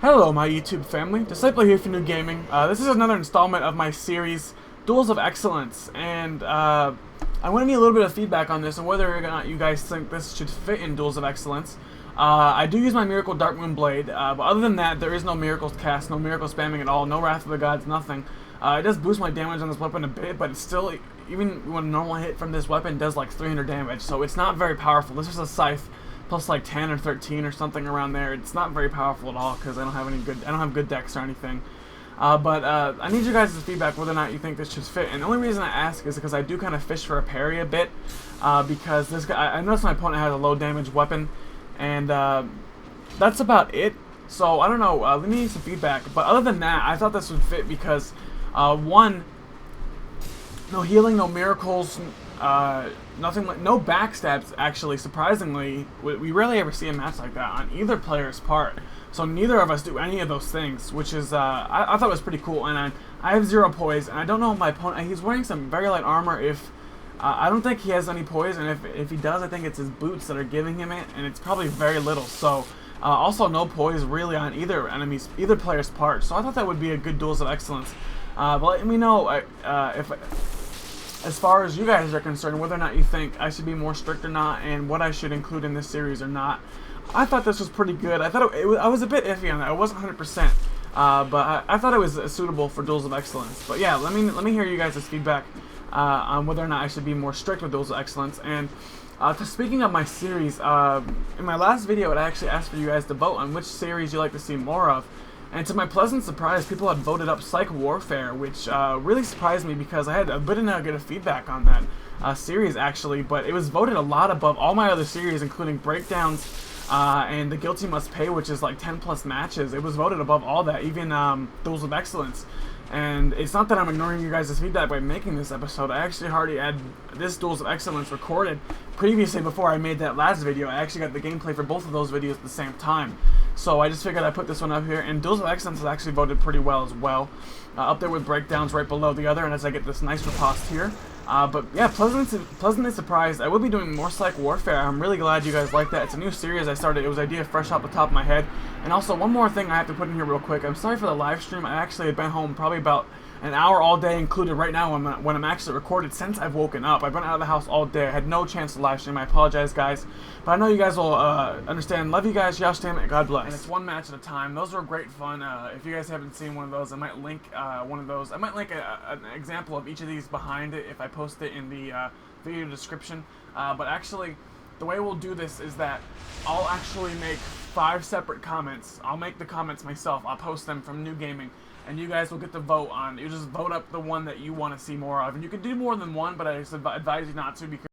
Hello my YouTube family, Disciple here for New Gaming. This is another installment of my series, Duels of Excellence, and I want to need a little bit of feedback on this and whether or not you guys think this should fit in Duels of Excellence. I do use my Miracle Darkmoon Blade, but other than that, there is no miracles cast, no miracle spamming at all, no Wrath of the Gods, nothing. It does boost my damage on this weapon a bit, but it's still, even when a normal hit from this weapon does like 300 damage, so it's not very powerful. This is a Scythe plus like 10 or 13 or something around there. It's not very powerful at all because I don't have good decks or anything. But I need you guys' feedback whether or not you think this should fit. And the only reason I ask is because I do kind of fish for a parry a bit, because this guy, I noticed my opponent has a low damage weapon, and that's about it. So I don't know. Let me need some feedback. But other than that, I thought this would fit because one, no healing, no miracles, nothing like no backstabs. Actually, surprisingly, we rarely ever see a match like that on either player's part. So neither of us do any of those things, which is I thought was pretty cool. And I have 0 poise, and I don't know if my opponent. He's wearing some very light armor. If I don't think he has any poise, and if he does, I think it's his boots that are giving him it, and it's probably very little. So also no poise really on either player's part. So I thought that would be a good Duels of Excellence. But let me know if. As far as you guys are concerned, whether or not you think I should be more strict or not, and what I should include in this series or not. I thought this was pretty good. I thought I was a bit iffy on that. I wasn't 100%, but I thought it was suitable for Duels of Excellence. But yeah, let me hear you guys' feedback on whether or not I should be more strict with Duels of Excellence. And speaking of my series, in my last video, I actually asked for you guys to vote on which series you like to see more of. And to my pleasant surprise, people had voted up Psych Warfare, which really surprised me because I had a bit of negative feedback on that series, actually. But it was voted a lot above all my other series, including Breakdowns and The Guilty Must Pay, which is like 10 plus matches. It was voted above all that, even Duels of Excellence. And it's not that I'm ignoring you guys' feedback by making this episode. I actually already had this Duels of Excellence recorded previously before I made that last video. I actually got the gameplay for both of those videos at the same time. So I just figured I'd put this one up here. And Duels of Excellence has actually voted pretty well as well. Up there with Breakdowns right below the other, and as I get this nice riposte here. But yeah, pleasantly surprised. I will be doing more Psych Warfare. I'm really glad you guys like that. It's a new series I started. It was an idea fresh off the top of my head. And also, one more thing I have to put in here real quick. I'm sorry for the live stream. I actually have been home probably about an hour all day, included right now when I'm actually recorded, since I've woken up. I've been out of the house all day. I had no chance to live stream. I apologize, guys. But I know you guys will understand. Love you guys. Yash damn it. God bless. And it's one match at a time. Those were great fun. If you guys haven't seen one of those, I might link one of those. I might link an example of each of these behind it if I post it in the video description. But actually, the way we'll do this is that I'll actually make 5 separate comments. I'll make the comments myself. I'll post them from New Gaming. And you guys will get to vote on. You just vote up the one that you want to see more of. And you can do more than one, but I just advise you not to because